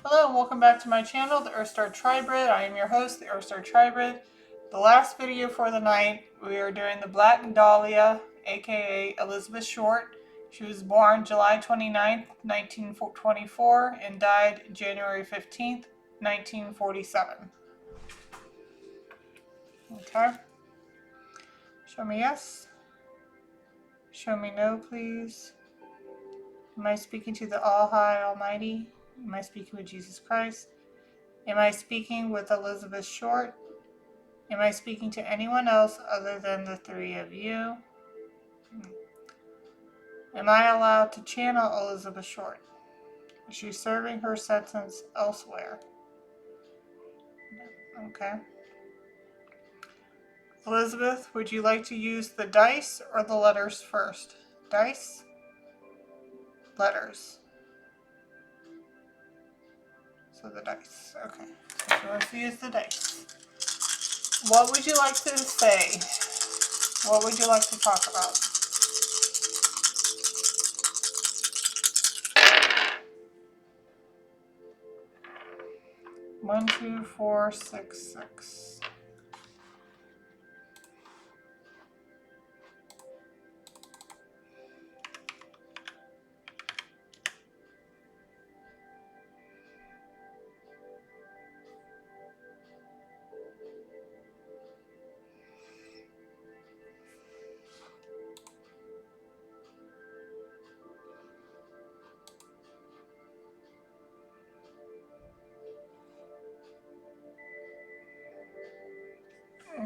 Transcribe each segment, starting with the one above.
Hello and welcome back to my channel, the Earthstar Tribrid. I am your host, the Earthstar Tribrid. The last video for the night, we are doing the Black Dahlia AKA Elizabeth Short. She was born July 29th, 1924 and died January 15th, 1947. Okay. Show me yes. Show me no, please. Am I speaking to the All High Almighty? Am I speaking with Jesus Christ? Am I speaking with Elizabeth Short? Am I speaking to anyone else other than the three of you? Am I allowed to channel Elizabeth Short? Is she serving her sentence elsewhere? Okay. Elizabeth, would you like to use the dice or the letters first? Dice? Letters. So the dice. Okay. So she wants to use the dice. What would you like to say? What would you like to talk about? One, two, four, six, six.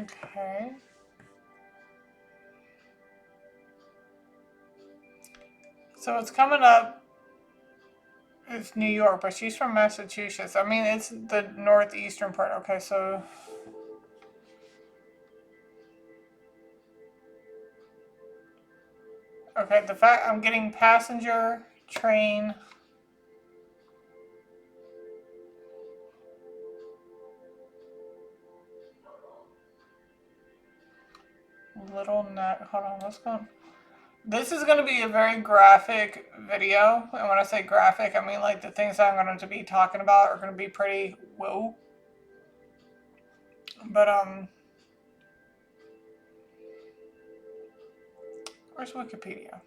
Okay. So it's coming up. It's New York, but she's from Massachusetts. I mean, it's the northeastern part. Okay, so okay, the fact I'm getting passenger train. Little neck. Hold on, let's go. This is going to be a very graphic video, and when I say graphic, I mean like the things I'm going to be talking about are going to be pretty whoa. But where's Wikipedia?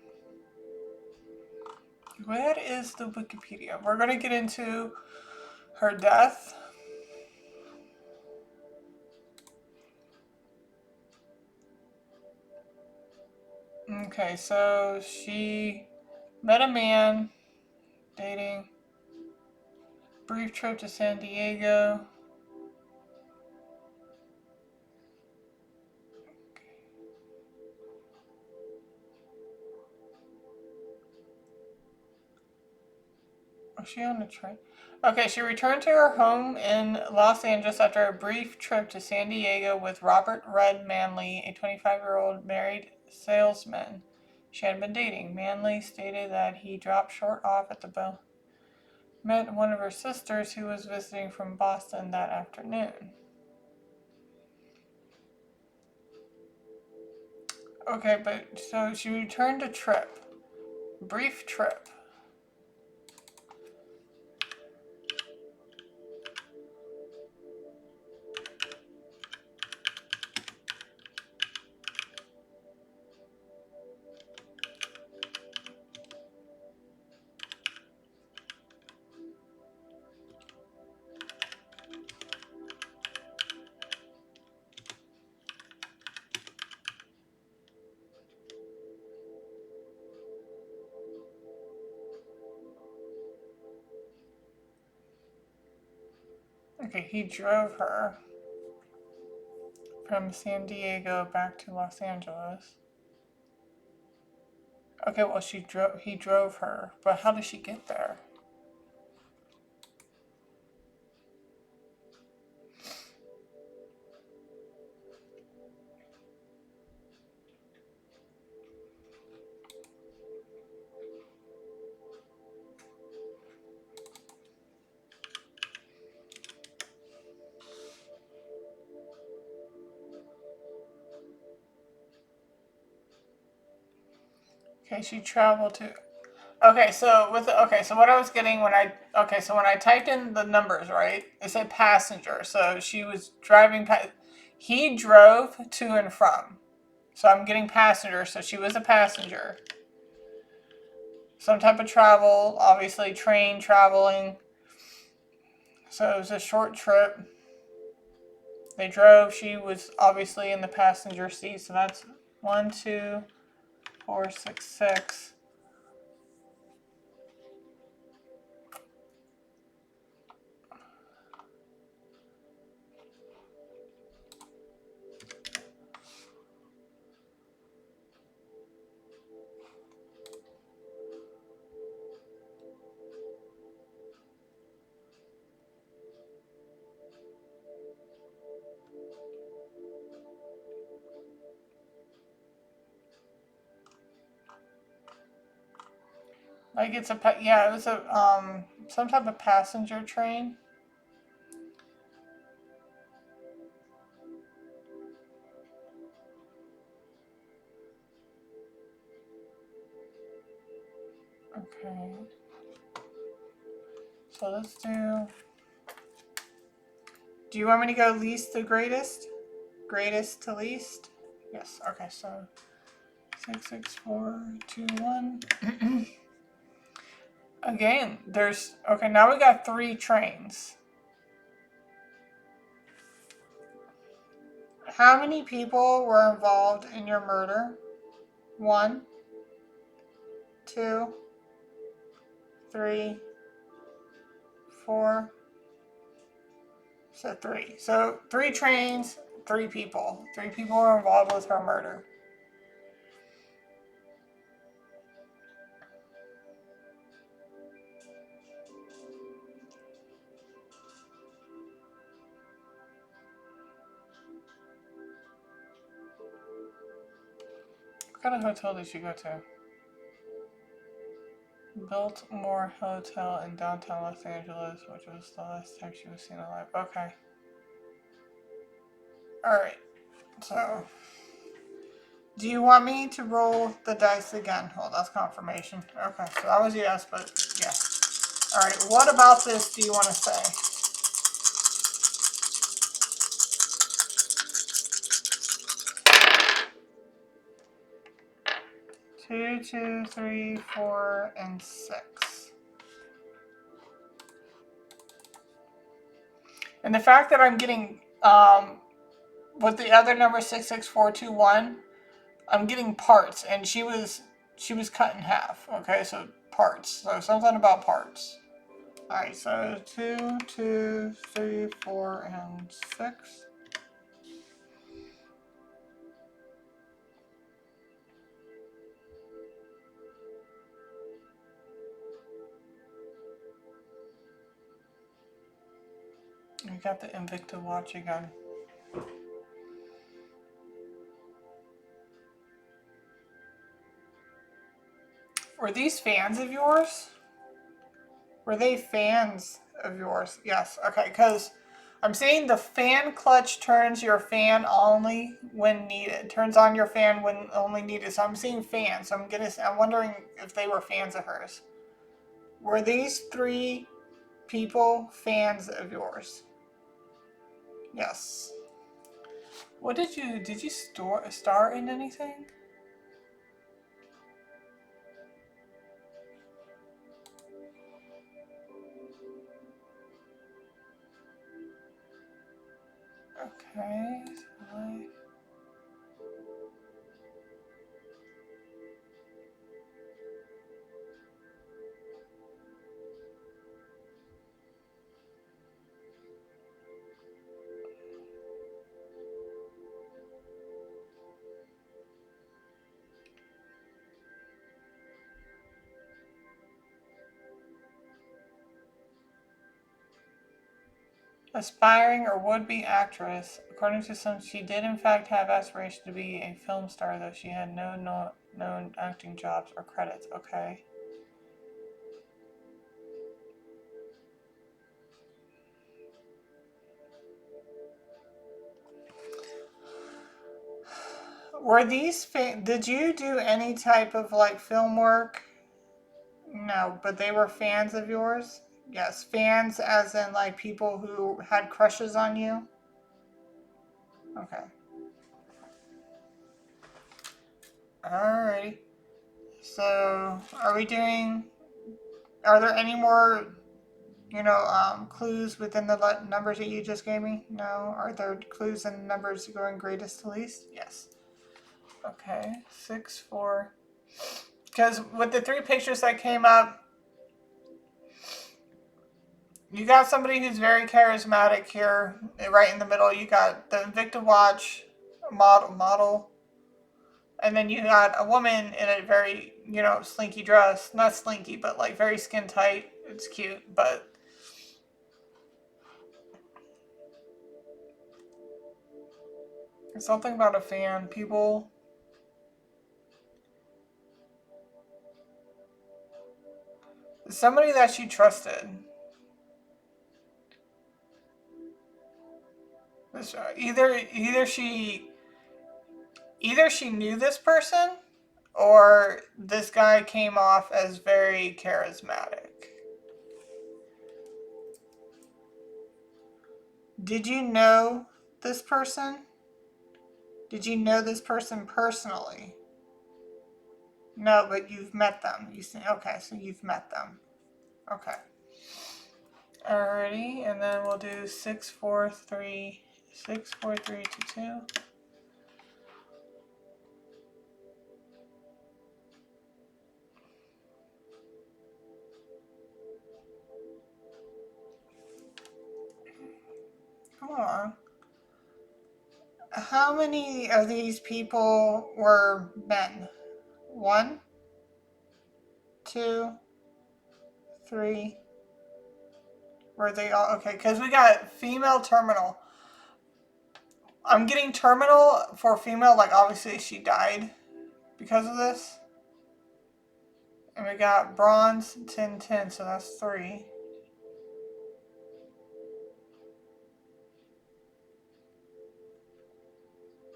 Where is the Wikipedia? We're going to get into her death. Okay, so she met a man, dating, brief trip to San Diego. Was she on the train? Okay, she returned to her home in Los Angeles after a brief trip to San Diego with Robert Red Manley, a 25-year-old married salesman she had been dating. Manley stated that he dropped Short off at the bell. Met one of her sisters who was visiting from Boston that afternoon. Okay, but so she returned to trip. Brief trip. Okay, he drove her from San Diego back to Los Angeles. Okay, well he drove her, but how did she get there? Okay, she traveled to. Okay, so so what I was getting when I typed in the numbers, right? It said passenger. So she was driving he drove to and from. So I'm getting passenger, so she was a passenger. Some type of travel, obviously train traveling. So it was a short trip. They drove, she was obviously in the passenger seat, so that's 1, 2, 4, 6, 6. Like it's it was a some type of passenger train. Okay. So let's do. Do you want me to go least to greatest? Greatest to least? Yes. Okay. So 6, 6, 4, 2, 1. Again, there's okay. Now we got 3 trains. How many people were involved in your murder? 1, 2, 3, 4. So 3. So 3 trains, 3 people. 3 people were involved with her murder. What kind of hotel did she go to? Biltmore Hotel in downtown Los Angeles, which was the last time she was seen alive. Okay. Alright. So, do you want me to roll the dice again? Oh, that's confirmation. Okay, so that was yes, but yes. Alright, what about this do you want to say? 2, 2, 3, 4, and 6. And the fact that I'm getting with the other number 66421, I'm getting parts, and she was cut in half. Okay, so parts. So something about parts. All right, so 2, 2, 3, 4, and 6. We got the Invicta watch again. Were these fans of yours? Were they fans of yours? Yes. Okay, because I'm seeing the fan clutch turns your fan only when needed. Turns on your fan when only needed. So I'm seeing fans. So I'm wondering if they were fans of hers. Were these 3 people fans of yours? Yes. What did you star in anything? Okay. Aspiring or would-be actress. According to some, she did in fact have aspiration to be a film star, though she had no known acting jobs or credits. Okay. Were these did you do any type of like film work? No, but they were fans of yours? Yes, fans as in like people who had crushes on you? Okay. Alrighty. So, are there any more, clues within the numbers that you just gave me? No? Are there clues in numbers going greatest to least? Yes. Okay, 6, 4. Because with the 3 pictures that came up, you got somebody who's very charismatic here, right in the middle. You got the Invicta watch model, and then you got a woman in a very, slinky dress. Not slinky, but like very skin tight. It's cute, but something about a fan. People, somebody that she trusted. Either she knew this person, or this guy came off as very charismatic. Did you know this person? Did you know this person personally? No, but you've met them. Okay, so you've met them. Okay. Alrighty, and then we'll do 6, 4, 3, 6, 4, 3, 2, 2. Come on. How many of these people were men? 1, 2, 3. Were they all okay? Because we got female terminal. I'm getting terminal for female, like obviously she died because of this. And we got bronze, 10, 10, so that's 3.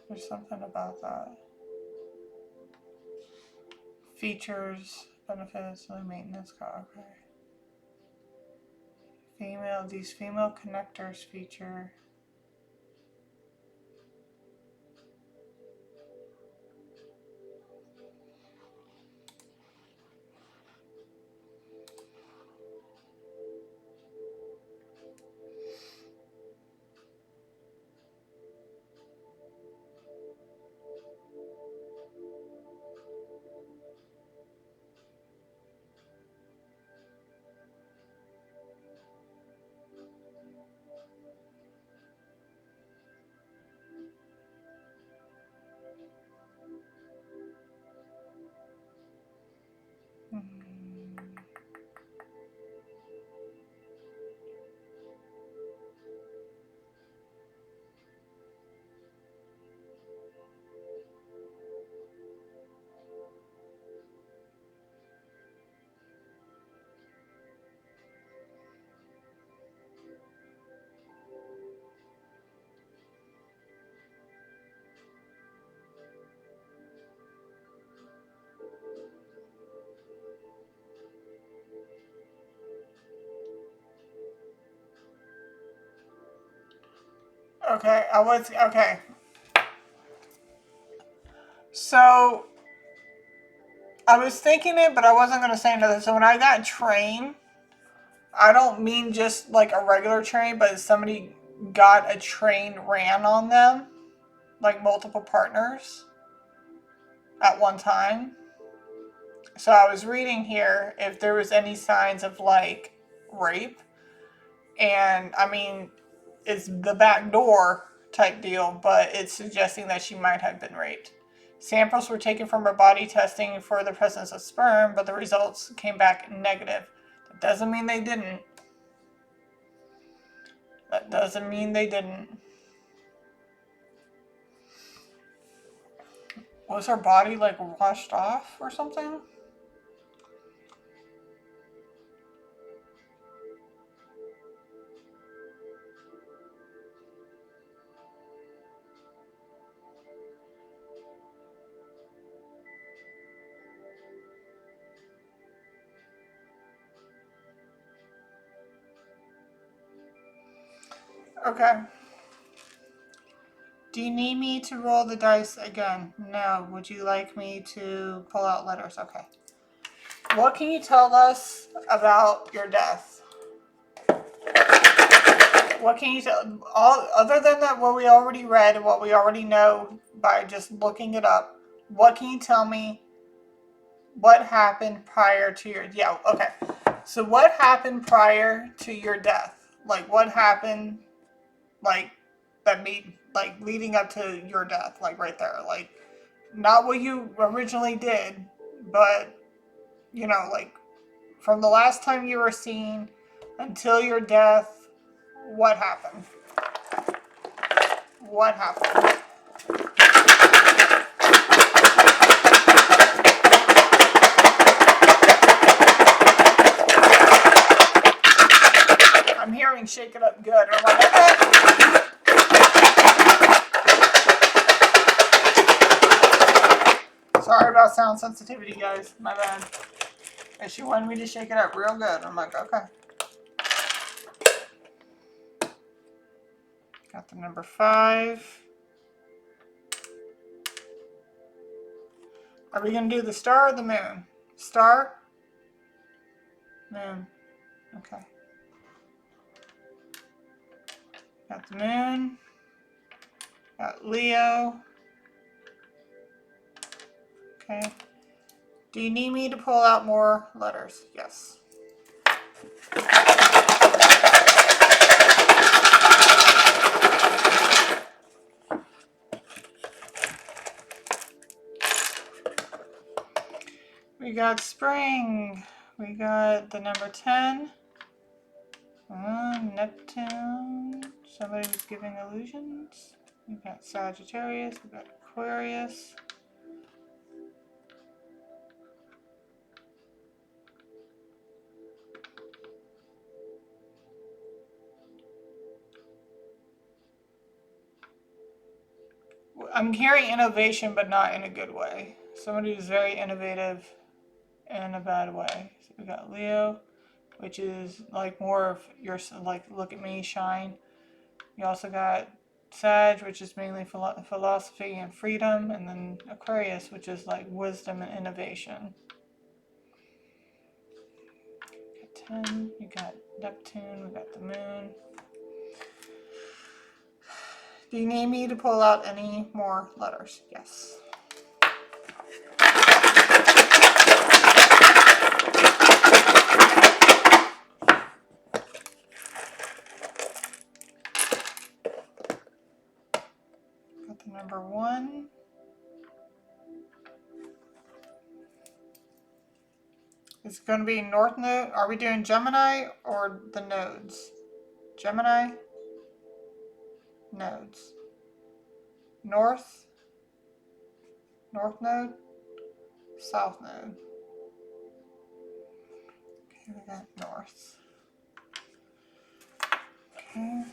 There's something about that. Features, benefits, no maintenance cost. Okay. These female connectors feature. Okay. So I was thinking it, but I wasn't going to say nothing. So when I got train, I don't mean just like a regular train, but somebody got a train ran on them, like multiple partners at one time. So I was reading here if there was any signs of like rape, and I mean, it's the back door type deal, but it's suggesting that she might have been raped. Samples were taken from her body testing for the presence of sperm, but the results came back negative. That doesn't mean they didn't. That doesn't mean they didn't. Was her body like washed off or something? Okay. Do you need me to roll the dice again? No. Would you like me to pull out letters? Okay. What can you tell us about your death? What can you tell, all other than that, what we already read and what we already know by just looking it up? What can you tell me? What happened prior to your, yeah, okay. So what happened prior to your death? Like what happened, like that made, like leading up to your death, like right there, like not what you originally did, but you know, like from the last time you were seen until your death, what happened? What happened? I'm hearing shake it up good. I'm like, okay. Sorry about sound sensitivity, guys. My bad. And she wanted me to shake it up real good. I'm like, okay. Got the number 5. Are we going to do the star or the moon? Star? Moon. Okay. Got the moon. Got Leo. Okay. Do you need me to pull out more letters? Yes. We got spring. We got the number 10. Neptune. Somebody was giving illusions. We got Sagittarius. We got Aquarius. I'm hearing innovation, but not in a good way. Somebody who's very innovative in a bad way. So we got Leo, which is like more of your, like, look at me, shine. You also got Sag, which is mainly philosophy and freedom. And then Aquarius, which is like wisdom and innovation. You got 10, you got Neptune, we got the moon. Do you need me to pull out any more letters? Yes. Got the number 1. It's going to be North Node. Are we doing Gemini or the nodes? Gemini? Nodes. North? North Node? South Node. Okay, we got North. Okay.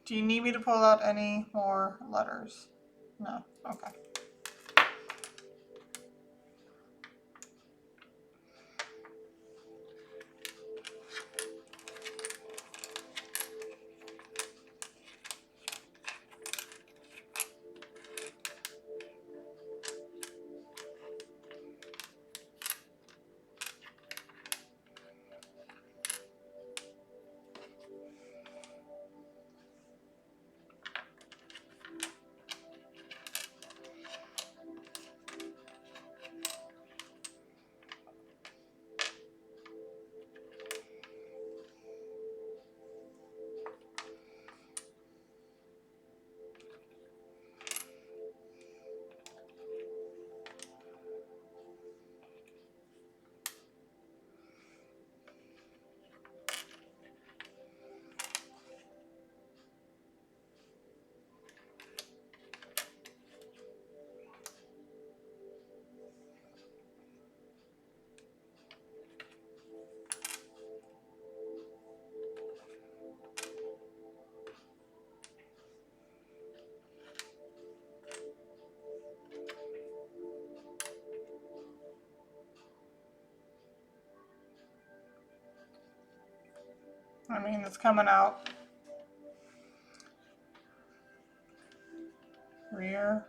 Do you need me to pull out any more letters? No? Okay. I mean, it's coming out. Rear.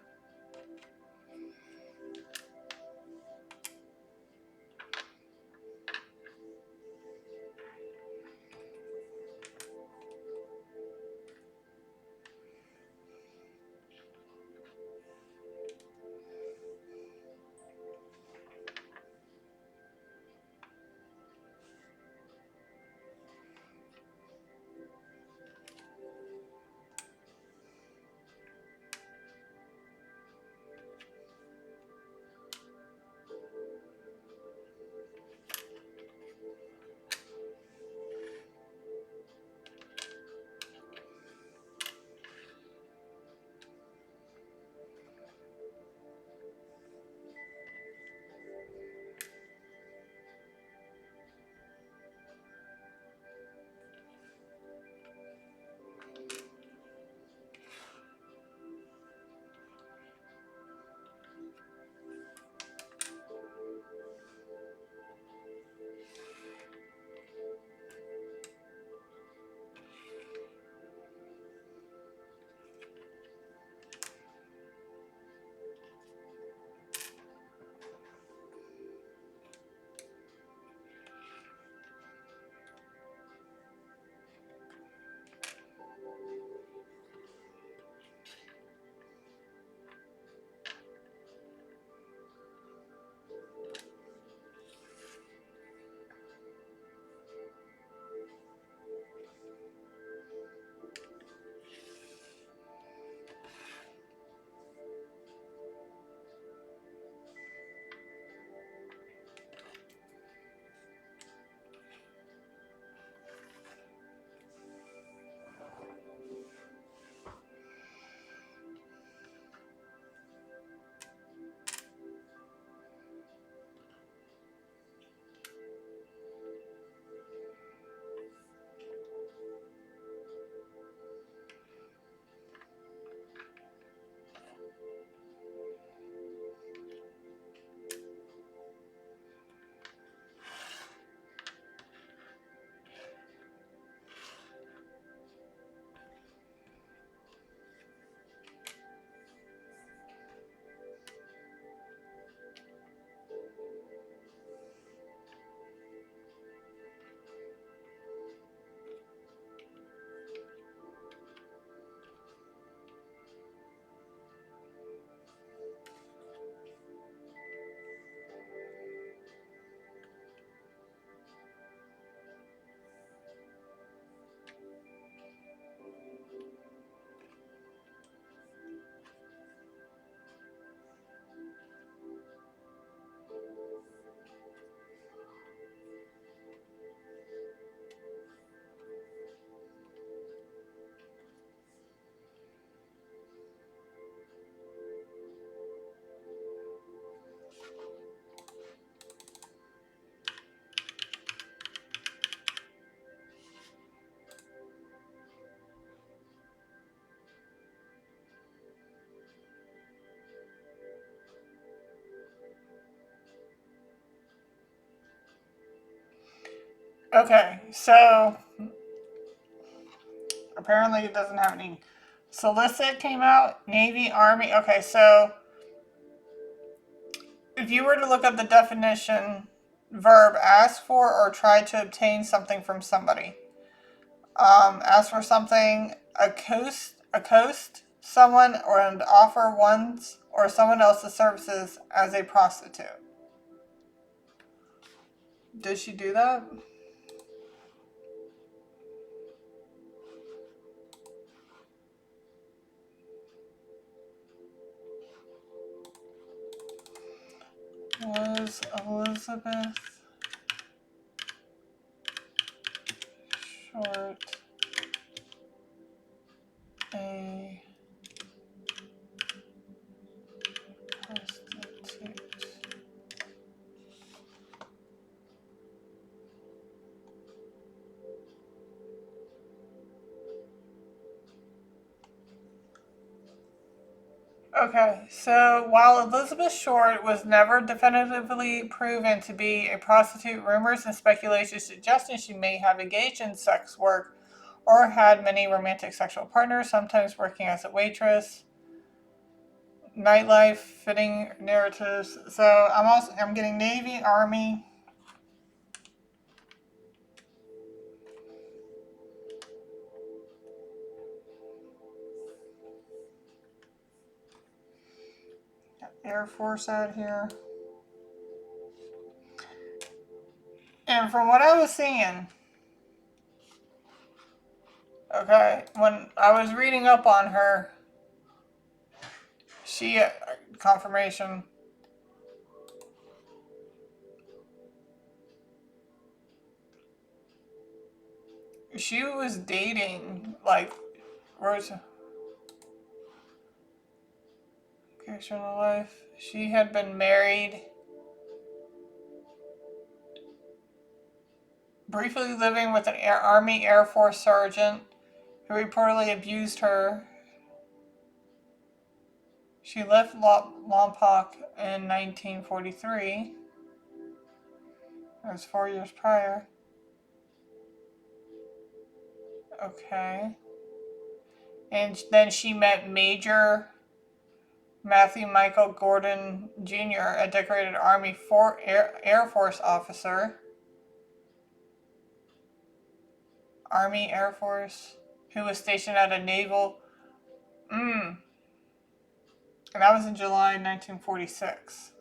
Okay, so apparently it doesn't have any. Solicit came out, Navy, Army. Okay, so if you were to look up the definition, verb, ask for or try to obtain something from somebody. Ask for something, accost someone, or and offer one's or someone else's services as a prostitute. Did she do that? Was Elizabeth Short a prostitute? Okay, so while Elizabeth Short was never definitively proven to be a prostitute, rumors and speculation suggesting she may have engaged in sex work or had many romantic sexual partners, sometimes working as a waitress. Nightlife, fitting narratives. So I'm getting Navy, Army, Air Force out here. And from what I was seeing, okay, when I was reading up on her, she, confirmation, she was dating, like, where's occasional life? She had been married, briefly living with an Army Air Force sergeant who reportedly abused her. She left Lompoc in 1943. That was 4 years prior. Okay. And then she met Major Matthew Michael Gordon Jr., a decorated Army Air Force officer, Army Air Force, who was stationed at a naval. And that was in July 1946.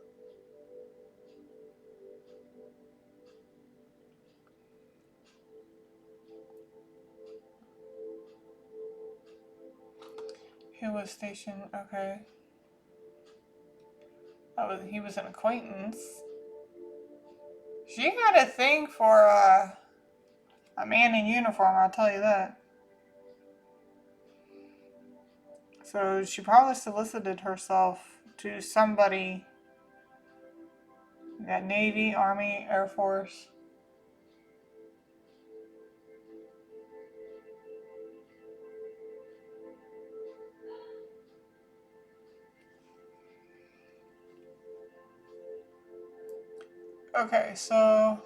Who was stationed? Okay. He was an acquaintance. She had a thing for a man in uniform, I'll tell you that. So she probably solicited herself to somebody at Navy, Army, Air Force. Okay, so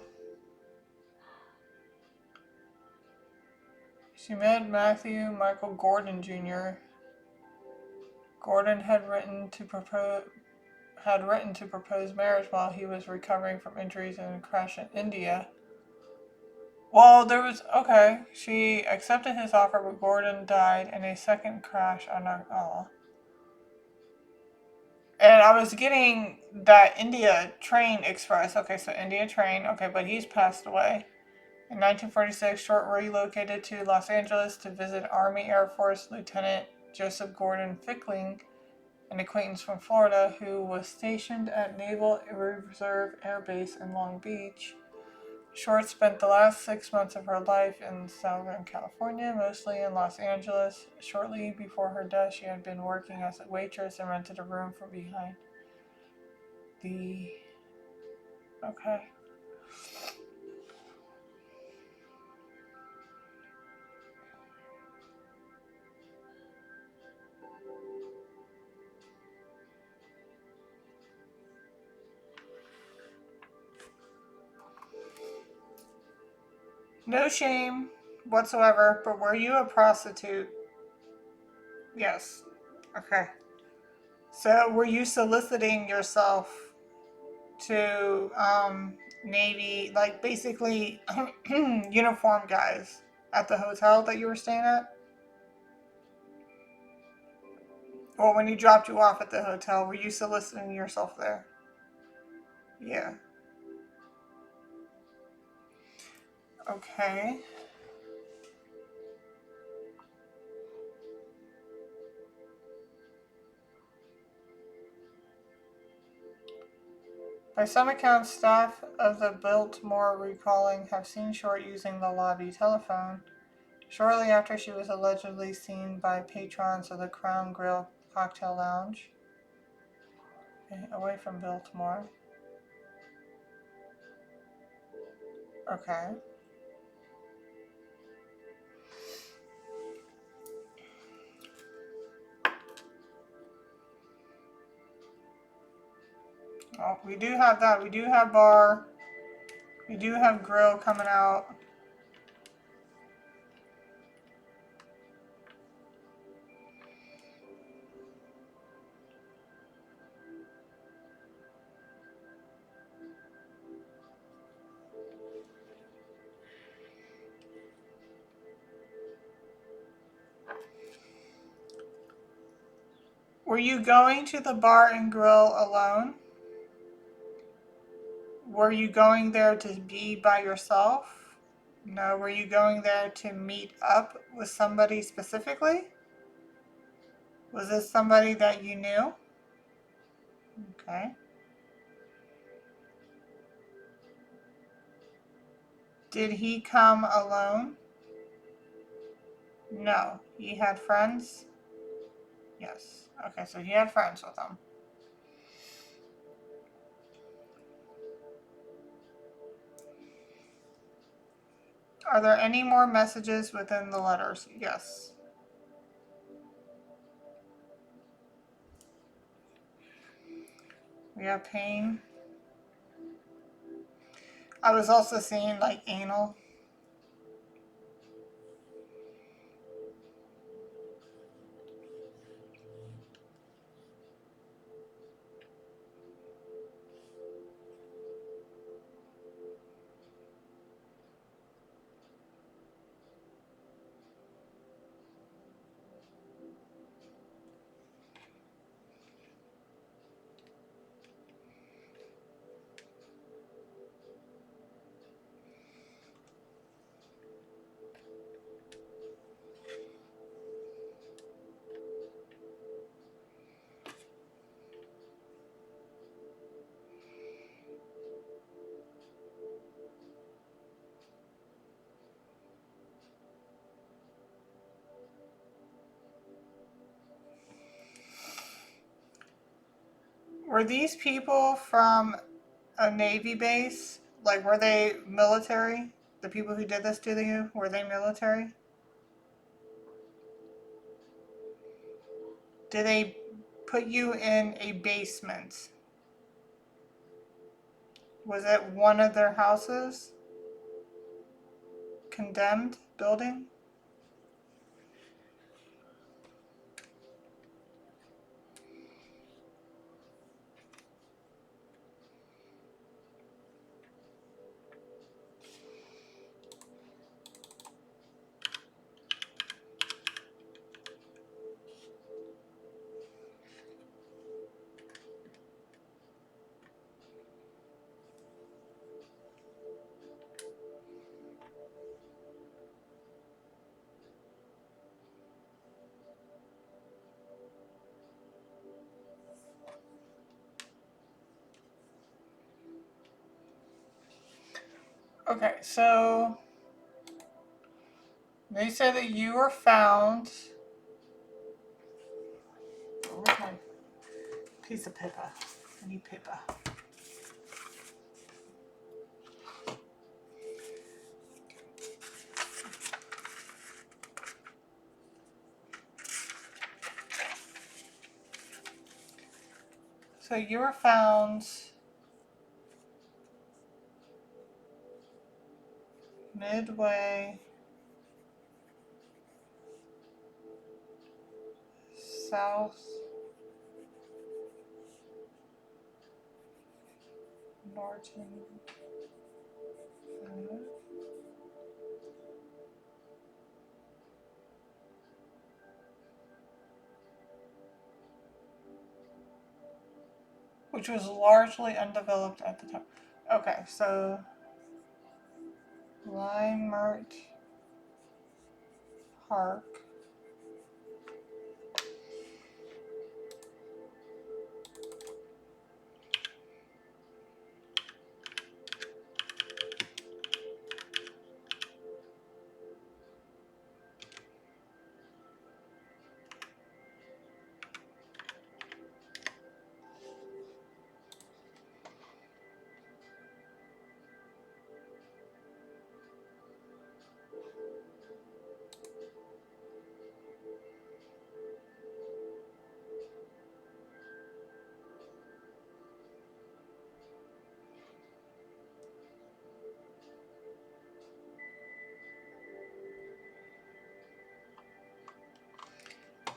she met Matthew Michael Gordon Jr. Gordon had written to propose marriage while he was recovering from injuries in a crash in India. Well, she accepted his offer, but Gordon died in a second crash on a. Oh. And I was getting that India train express. Okay, so India train. Okay, but he's passed away. In 1946, Short relocated to Los Angeles to visit Army Air Force Lieutenant Joseph Gordon Fickling, an acquaintance from Florida who was stationed at Naval Reserve Air Base in Long Beach. Short spent the last 6 months of her life in Southern California, mostly in Los Angeles. Shortly before her death, she had been working as a waitress and rented a room from behind the. Okay. No shame whatsoever, but were you a prostitute? Yes. Okay. So were you soliciting yourself to Navy, like basically uniform guys at the hotel that you were staying at? Or when he dropped you off at the hotel, were you soliciting yourself there? Yeah. Okay. By some accounts, staff of the Biltmore Recalling have seen Short using the lobby telephone shortly after she was allegedly seen by patrons of the Crown Grill Cocktail Lounge. Okay, away from Biltmore. Okay. Oh, we do have that. We do have bar. We do have grill coming out. Were you going to the bar and grill alone? Were you going there to be by yourself? No. Were you going there to meet up with somebody specifically? Was this somebody that you knew? Okay. Did he come alone? No. He had friends? Yes. Okay, so he had friends with him. Are there any more messages within the letters? Yes. We have pain. I was also seeing like anal. Were these people from a Navy base? Like, were they military? The people who did this to you, were they military? Did they put you in a basement? Was it one of their houses? Condemned building? Okay, so they said that you were found. Where's my piece of paper? I need paper. So you were found midway south Norton, which was largely undeveloped at the time. Okay, so Limert Park.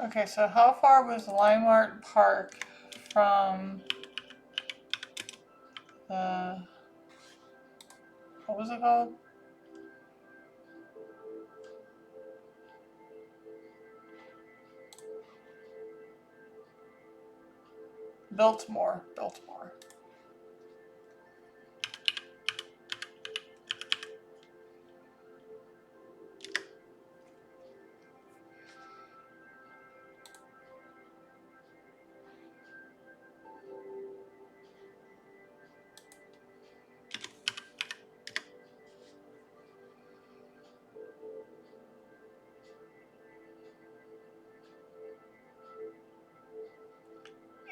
Okay, so how far was Limart Park from the, what was it called? Biltmore. Biltmore.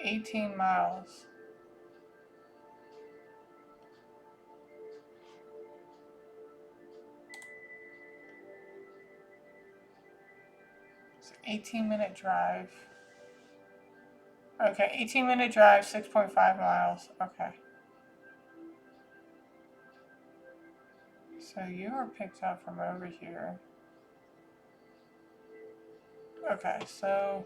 18 miles. It's an 18-minute drive. Okay, 18-minute drive, 6.5 miles. Okay. So you were picked up from over here. Okay, so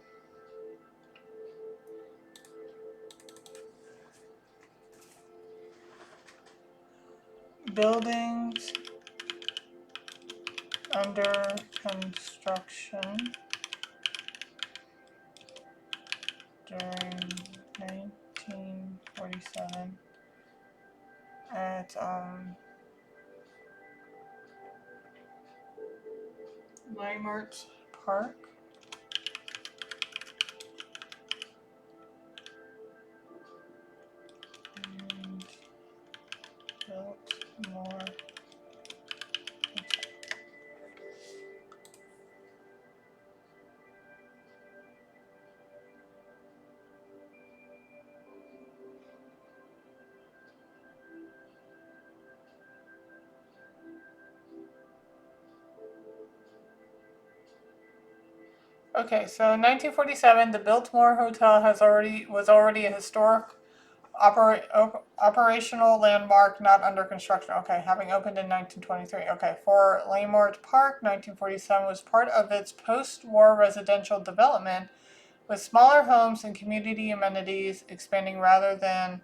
buildings under construction during 1947 at Limart Park. And Biltmore. Okay, so in 1947, the Biltmore Hotel was already a historic operational landmark, not under construction. Okay, having opened in 1923. Okay, for Limart Park, 1947 was part of its post-war residential development with smaller homes and community amenities expanding rather than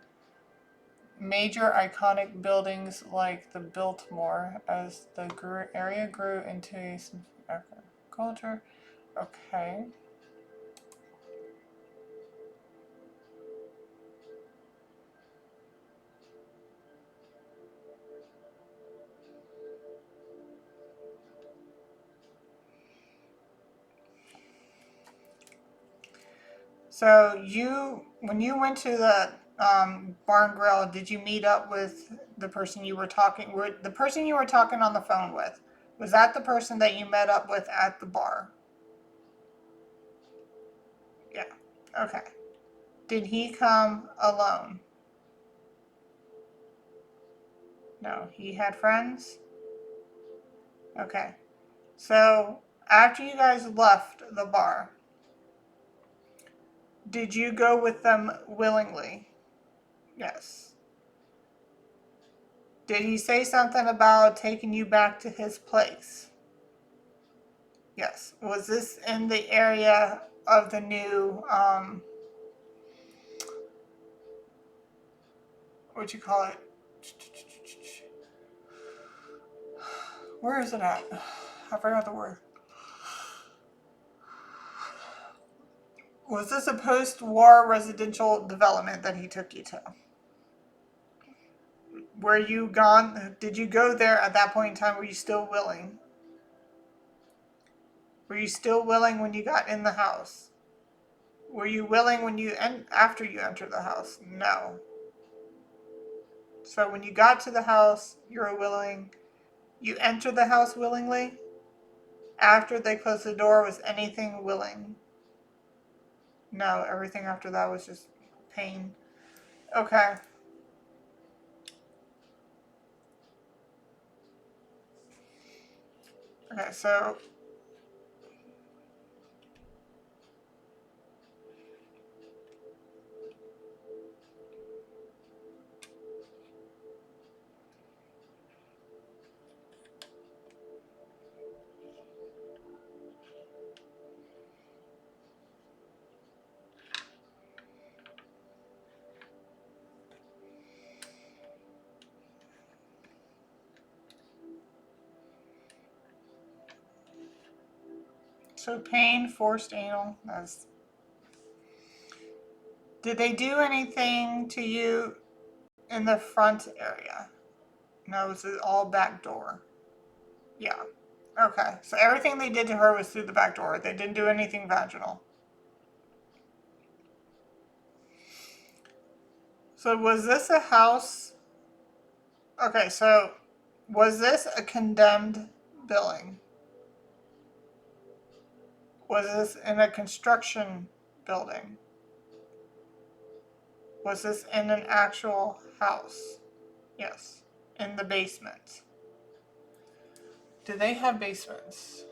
major iconic buildings like the Biltmore as the area grew into a culture. Okay. So when you went to the Barn Grill, did you meet up with the person you were talking with? The person you were talking on the phone with, was that the person that you met up with at the bar? Yeah. Okay. Did he come alone? No. He had friends? Okay. So after you guys left the bar, did you go with them willingly? Yes. Did he say something about taking you back to his place? Yes. Was this in the area of the new, what you call it? Where is it at? I forgot the word. Was this a post-war residential development that he took you to? Were you gone? Did you go there at that point in time? Were you still willing? Were you still willing when you got in the house? Were you willing when after you entered the house? No. So when you got to the house, you were willing. You entered the house willingly? After they closed the door, was anything willing? No, everything after that was just pain. Okay. Okay, so So pain, forced anal. Did they do anything to you in the front area? No, it was all back door. Yeah. Okay. So everything they did to her was through the back door. They didn't do anything vaginal. So was this a house? Okay, so was this a condemned building? Was this in a construction building? Was this in an actual house? Yes. In the basement. Do they have basements?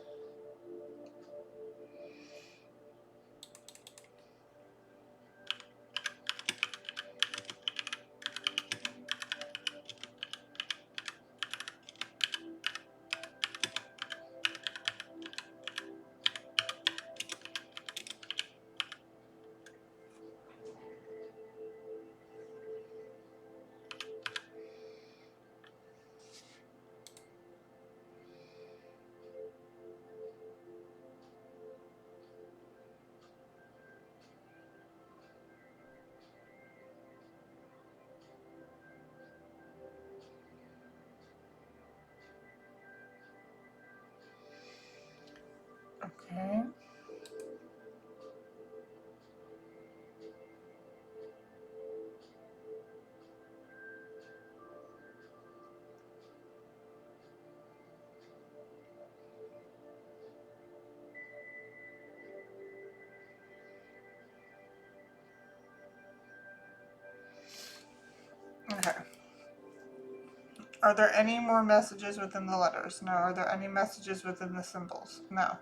Okay. Okay. Are there any more messages within the letters? No. Are there any messages within the symbols? No.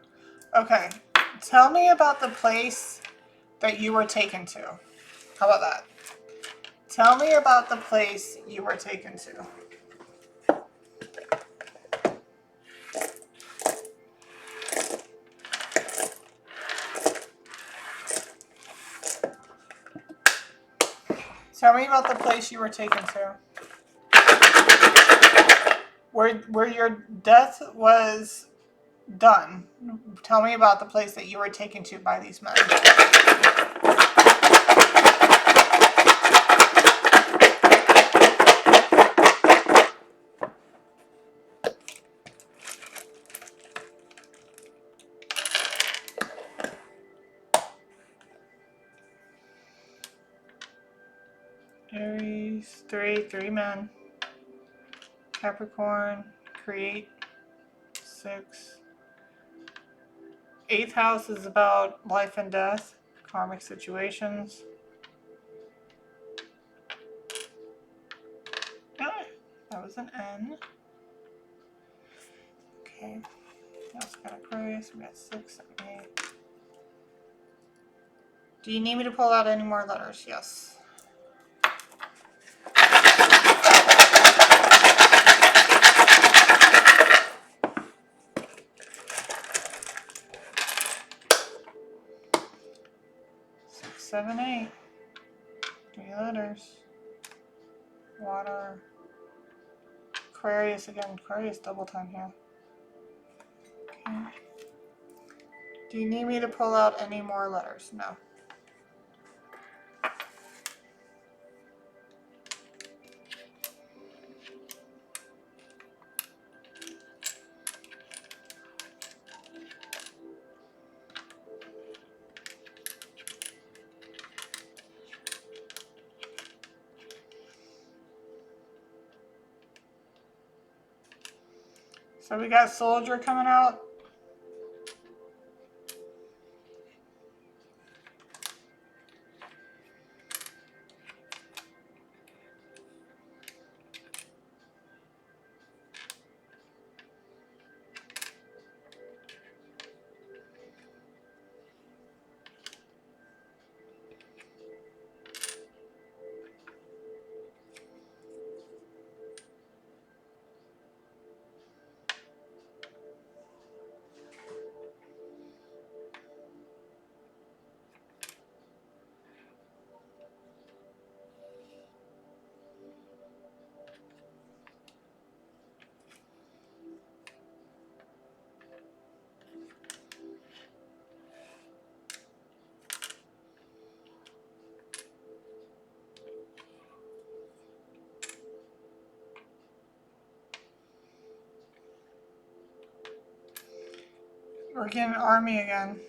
Okay. Tell me about the place that you were taken to. How about that? Tell me about the place you were taken to. Tell me about the place you were taken to. Where your death was done. Tell me about the place that you were taken to by these men. Aries, three men. Capricorn, create, 6. 8th house is about life and death, karmic situations. Ah, that was an N. Okay, we also got Aquarius, we got 6 and 8. Do you need me to pull out any more letters? Yes. Six, 7, 8. 3 letters. Water. Aquarius again. Aquarius double time here. Okay. Do you need me to pull out any more letters? No. So we got soldier coming out. We're getting army again.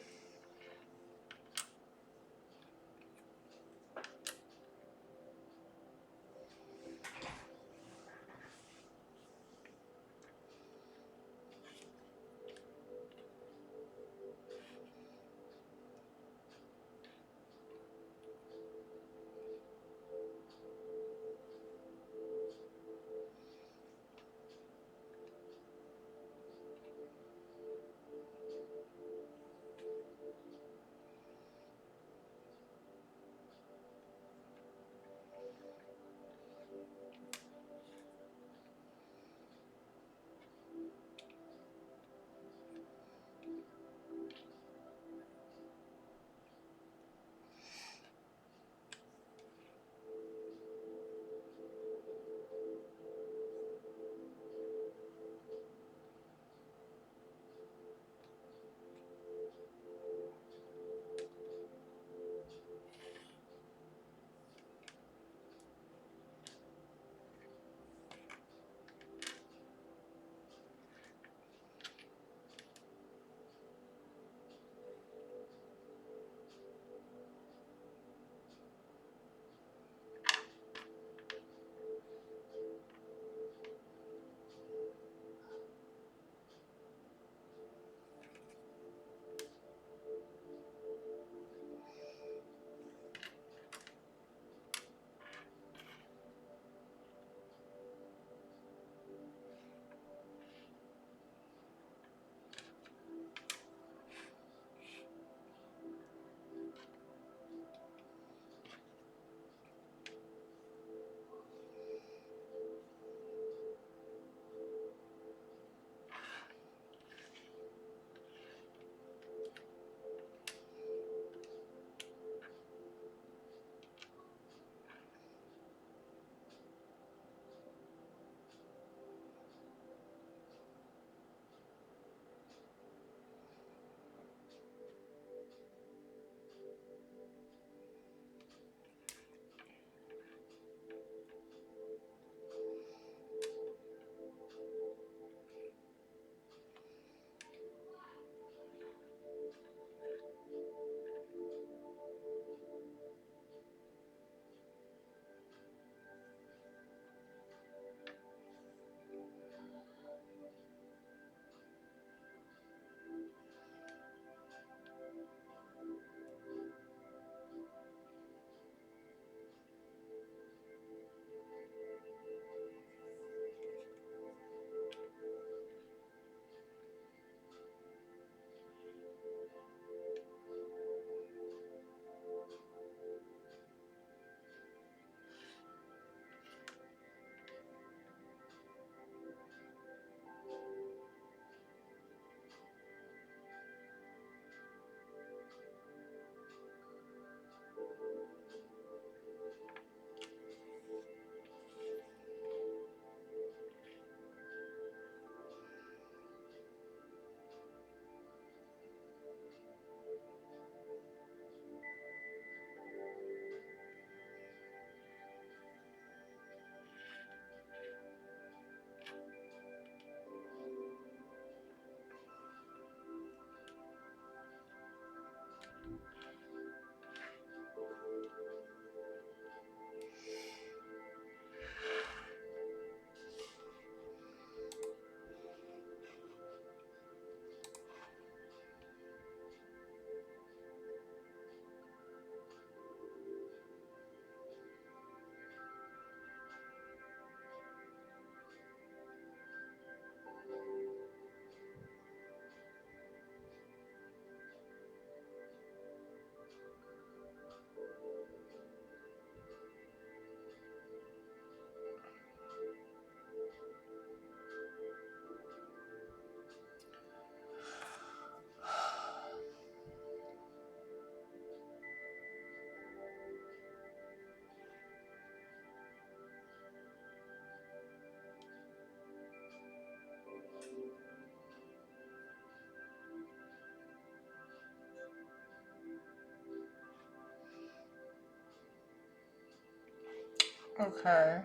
Okay.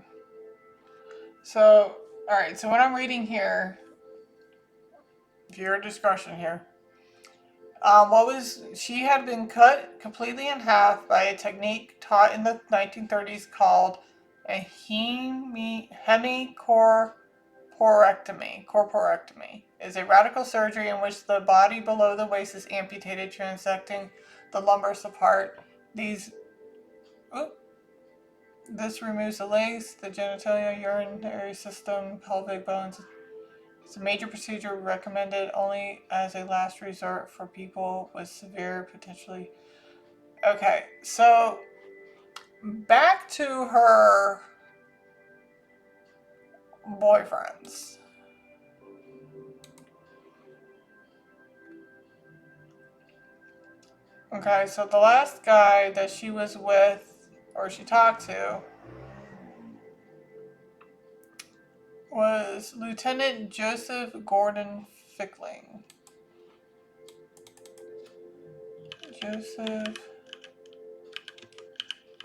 So, all right. So what I'm reading here, viewer discussion here. She had been cut completely in half by a technique taught in the 1930s called a hemicorporectomy. Corporectomy is a radical surgery in which the body below the waist is amputated, transecting the lumbars apart. These, oop, this removes the legs, the genitalia, urinary system, pelvic bones. It's a major procedure recommended only as a last resort for people with severe, potentially. Okay, so back to her boyfriends. Okay, so the last guy that she was with, or she talked to, was Lieutenant Joseph Gordon Fickling. Joseph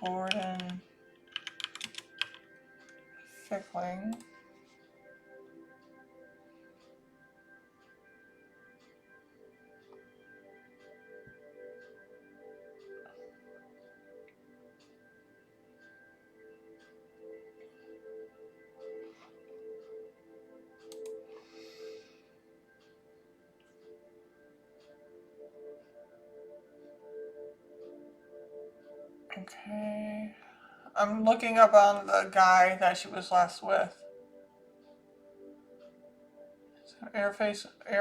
Gordon Fickling. Okay. I'm looking up on the guy that she was last with. Air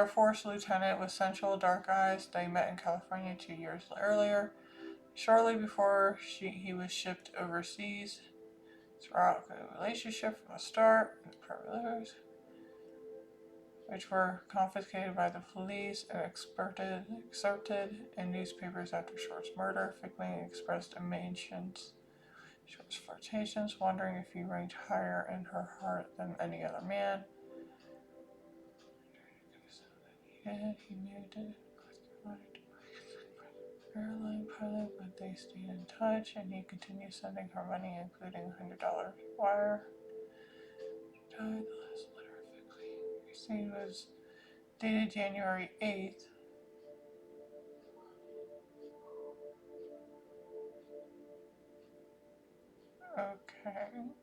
Force lieutenant with sensual dark eyes. They met in California 2 years earlier. Shortly before he was shipped overseas. It's a relationship from the start, which were confiscated by the police and excerpted in newspapers after Short's murder. Fickling expressed emotions. Short's flirtations, wondering if he ranked higher in her heart than any other man. He moved to airline pilot, but they stayed in touch, and he continued sending her money, including $100 wire. She died. The last letter Fickling received was dated January 8th. Okay.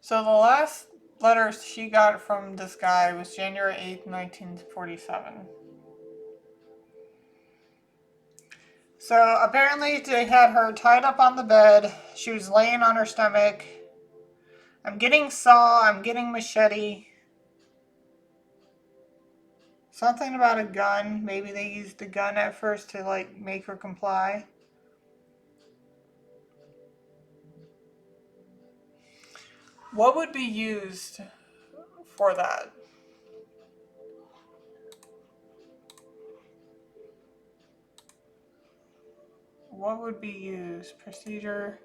So the last letter she got from this guy was January 8th, 1947. So apparently they had her tied up on the bed. She was laying on her stomach. I'm getting saw, I'm getting machete. Something about a gun. Maybe they used the gun at first to like make her comply. What would be used for that? What would be used? Procedure.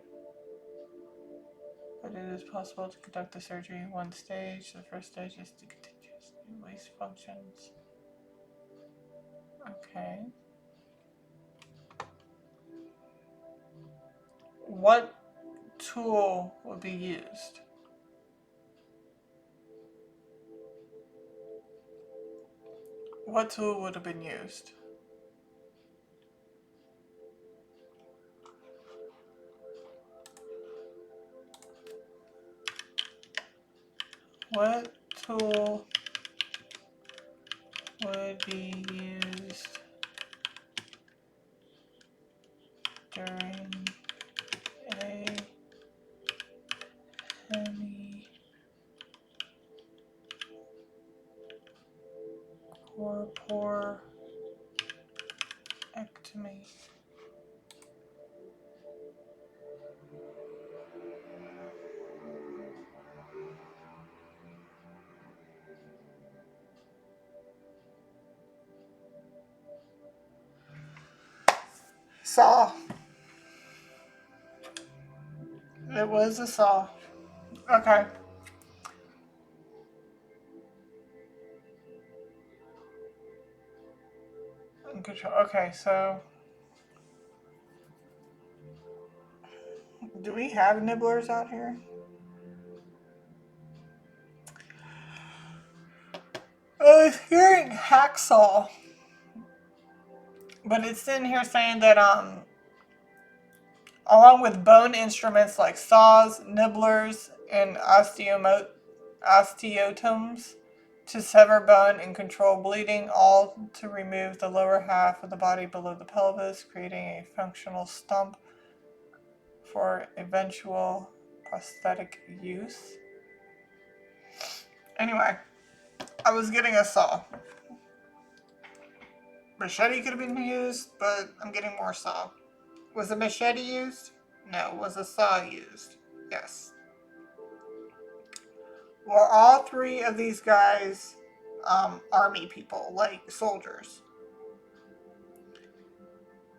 But it is possible to conduct the surgery in one stage. The first stage is to continuously waste functions. Okay. What tool would be used? What tool would have been used? What tool would be used during a hemicorporectomy? Saw. It was a saw. Okay. Control. Okay, so Do we have nibblers out here? I was hearing hacksaw, but it's in here saying that along with bone instruments like saws, nibblers, and osteotomes to sever bone and control bleeding, all to remove the lower half of the body below the pelvis, creating a functional stump for eventual prosthetic use. Anyway, I was getting a saw. Machete could have been used, but I'm getting more saw. Was a machete used? No. Was a saw used? Yes. Were all three of these guys army people, like soldiers?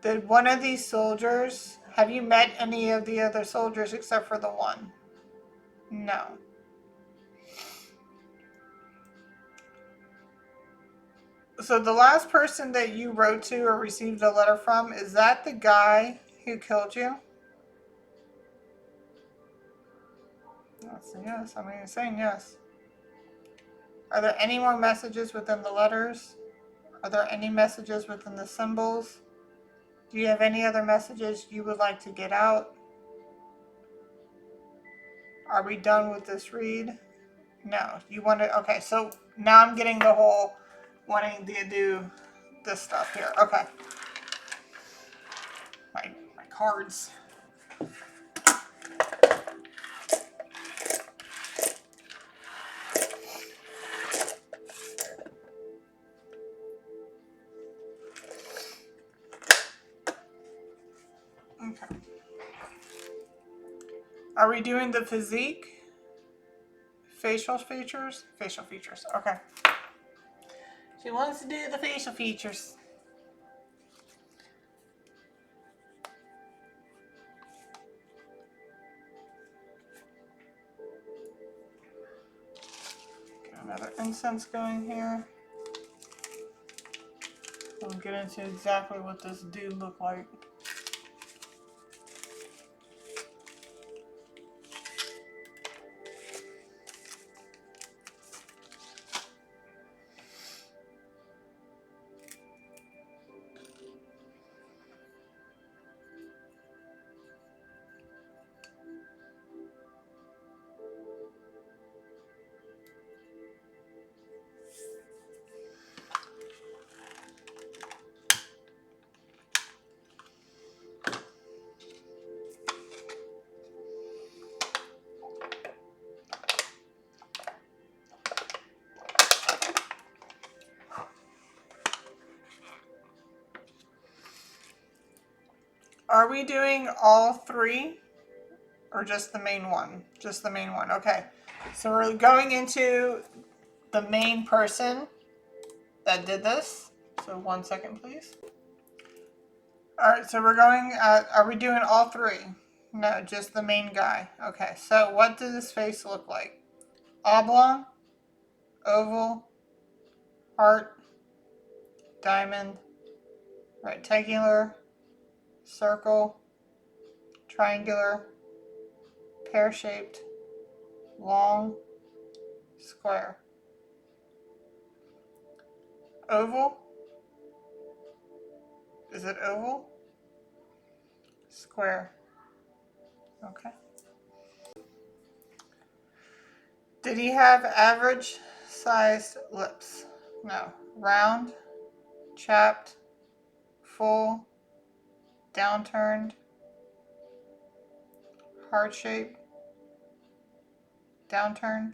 Did one of these soldiers, have you met any of the other soldiers except for the one? No. So the last person that you wrote to or received a letter from, is that the guy who killed you? That's a yes. I mean, it's saying yes. Are there any more messages within the letters? Are there any messages within the symbols? Do you have any other messages you would like to get out? Are we done with this read? No. You want to... Okay, so now I'm getting the whole wanting to do this stuff here. Okay. My cards. Okay. Are we doing the physique? Facial features? Facial features. Okay. She wants to do the facial features. Get another incense going here. We'll get into exactly what this dude looked like. Are we doing all three or just the main one? Just the main one. Okay. So we're going into the main person that did this. So 1 second, please. All right. So we're going at, are we doing all three? No, just the main guy. Okay. So what does his face look like? Oblong, oval, heart, diamond, rectangular, circle, triangular, pear-shaped, long, square. Oval? Is it oval? Square. Okay. Did he have average sized lips? No. Round, chapped, full, downturned, heart shape, downturned,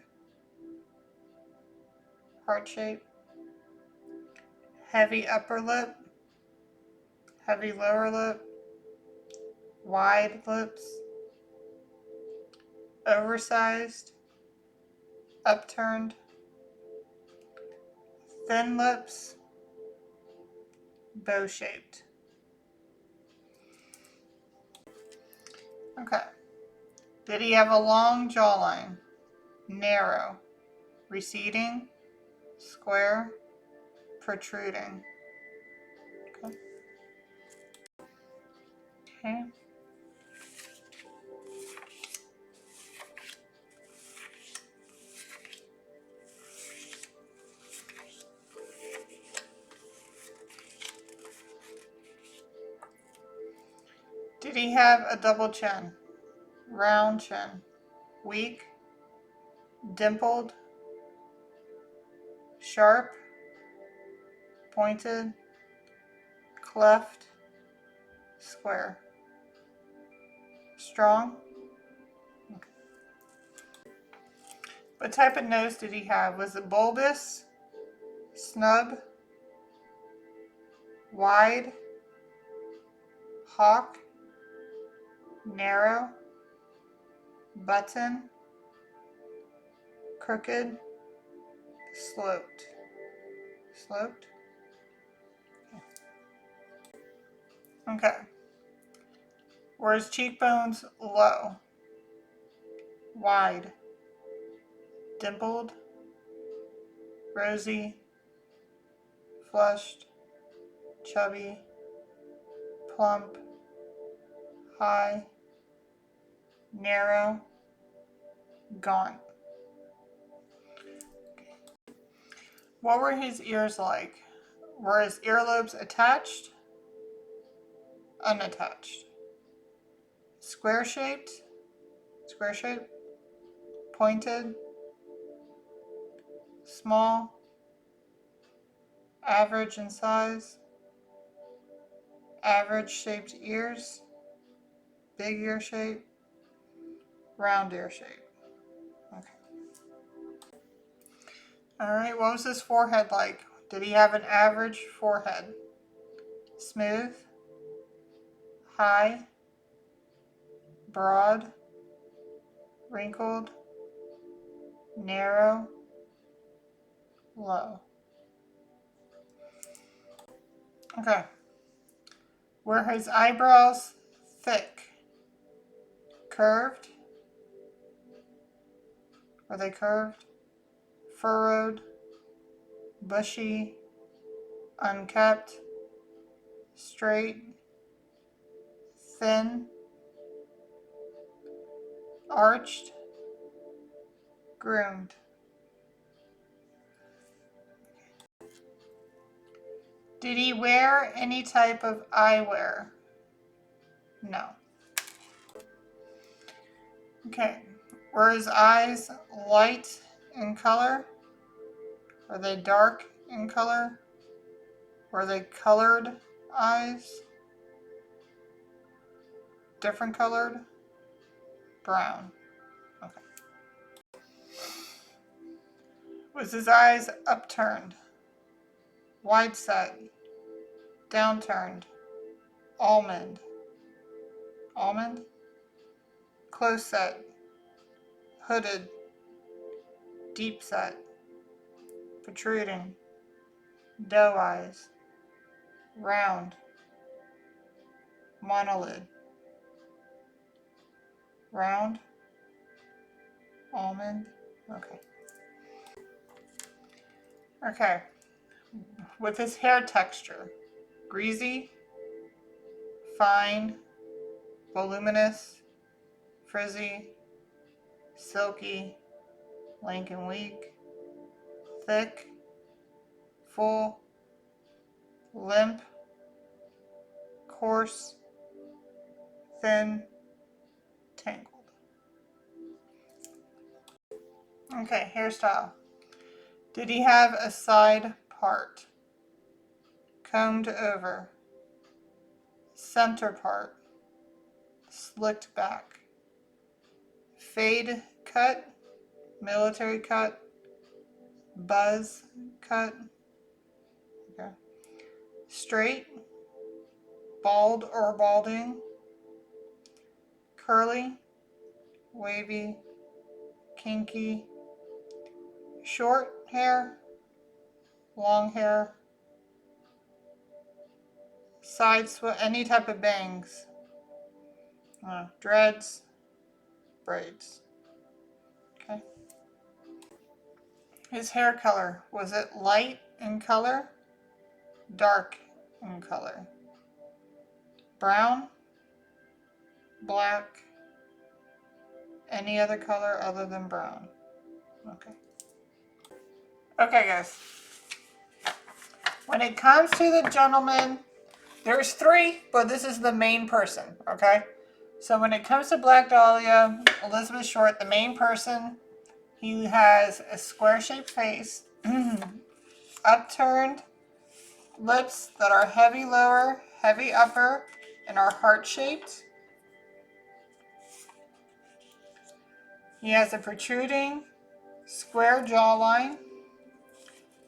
heart shape, heavy upper lip, heavy lower lip, wide lips, oversized, upturned, thin lips, bow shaped. Okay. Did he have a long jawline? Narrow, receding, square, protruding. Okay. Did he have a double chin? Round chin? Weak? Dimpled? Sharp? Pointed? Cleft? Square? Strong? Okay. What type of nose did he have? Was it bulbous? Snub? Wide? Hawk? Narrow? Button? Crooked? Sloped? Sloped? Okay. Were his cheekbones low? Wide? Dimpled? Rosy? Flushed? Chubby? Plump? High? Narrow? Gaunt? What were his ears like? Were his earlobes attached? Unattached? Square shaped? Square shaped? Pointed? Small? Average in size? Average shaped ears? Big ear shape? Round ear shape? Okay. Alright, what was his forehead like? Did he have an average forehead? Smooth? High? Broad? Wrinkled? Narrow? Low? Okay. Were his eyebrows thick? Curved? Were they curved? Furrowed? Bushy? Unkept? Straight? Thin? Arched? Groomed? Did he wear any type of eyewear? No. Okay. Were his eyes light in color? Are they dark in color? Were they colored eyes? Different colored? Brown. Okay. Was his eyes upturned? Wide set? Downturned? Almond? Almond? Close set? Hooded? Deep set? Protruding? Doe eyes? Round? Monolid? Round? Almond? Okay. Okay. With his hair texture, greasy, fine, voluminous, frizzy, silky, lank and weak, thick, full, limp, coarse, thin, tangled. Okay, hairstyle. Did he have a side part? Combed over? Center part? Slicked back? Fade cut? Military cut? Buzz cut? Okay. Straight? Bald or balding? Curly? Wavy? Kinky? Short hair? Long hair? Side swept? Any type of bangs? Dreads? Braids? Okay. His hair color, was it light in color? Dark in color? Brown? Black? Any other color other than brown? Okay. Okay, guys. When it comes to the gentleman There's 3, but this is the main person, okay? So when it comes to Black Dahlia, Elizabeth Short, the main person, he has a square-shaped face, upturned lips that are heavy lower, heavy upper, and are heart-shaped. He has a protruding, square jawline,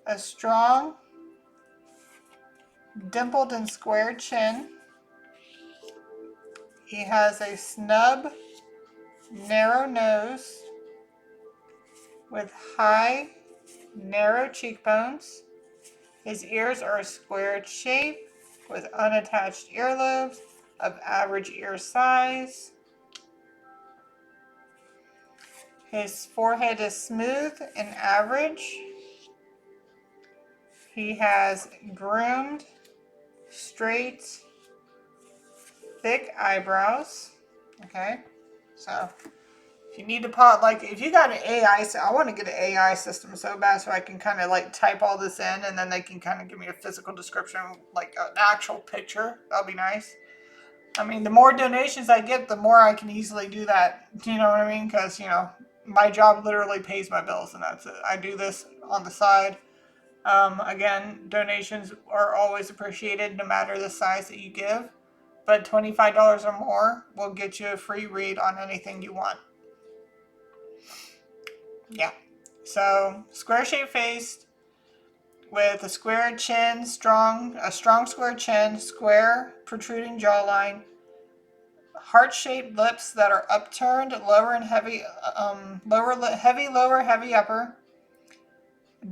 a strong, dimpled and square chin. He has a snub, narrow nose with high, narrow cheekbones. His ears are a squared shape with unattached earlobes of average ear size. His forehead is smooth and average. He has groomed, straight, thick eyebrows. Okay, so if you need to pop, like if you got an AI, I want to get an AI system so bad so I can kind of like type all this in and then they can kind of give me a physical description, like an actual picture. That'd be nice. I mean, the more donations I get, the more I can easily do that. You know what I mean? Because, you know, my job literally pays my bills and that's it. I do this on the side. Again, donations are always appreciated no matter the size that you give. But $25 or more will get you a free read on anything you want. Yeah. So, square-shaped face with a square chin, a strong square chin, square protruding jawline, heart-shaped lips that are upturned, lower and heavy, heavy lower, heavy upper,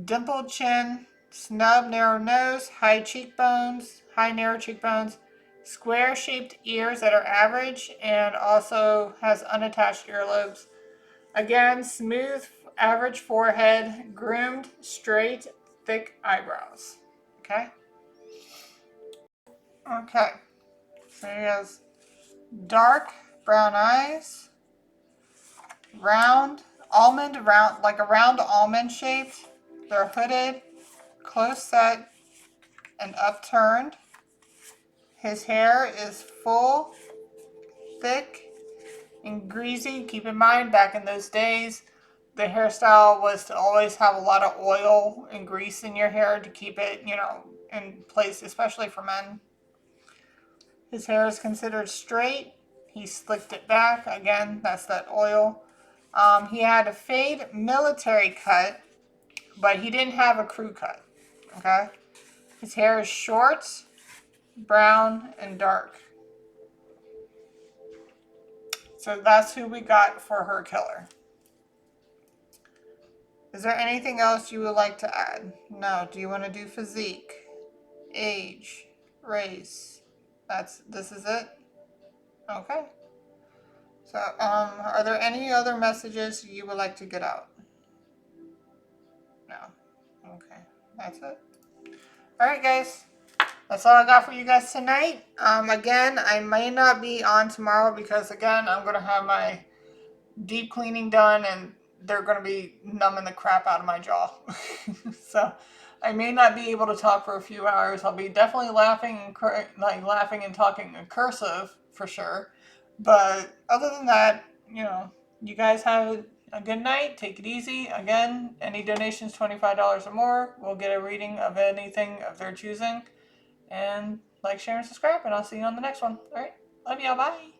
dimpled chin, snub, narrow nose, high cheekbones, high narrow cheekbones, square-shaped ears that are average, and also has unattached earlobes. Again, smooth, average forehead, groomed, straight, thick eyebrows. Okay? Okay. So he has dark brown eyes, round, like a round almond shaped. They're hooded, close set, and upturned. His hair is full, thick, and greasy. Keep in mind, back in those days, the hairstyle was to always have a lot of oil and grease in your hair to keep it, you know, in place, especially for men. His hair is considered straight. He slicked it back. Again, that's that oil. He had a fade military cut, but he didn't have a crew cut. Okay? His hair is short, brown, and dark. So that's who we got for her killer. Is there anything else you would like to add? No. Do you want to do physique, age, race? This is it? Okay. So, are there any other messages you would like to get out? No. Okay. That's it. Alright, guys. That's all I got for you guys tonight. Again, I may not be on tomorrow because, again, I'm going to have my deep cleaning done and they're going to be numbing the crap out of my jaw. So I may not be able to talk for a few hours. I'll be definitely laughing and talking in cursive for sure. But other than that, you know, you guys have a good night. Take it easy. Again, any donations $25 or more, we'll get a reading of anything of their choosing. And like, share, and subscribe, and I'll see you on the next one. All right. Love y'all. Bye.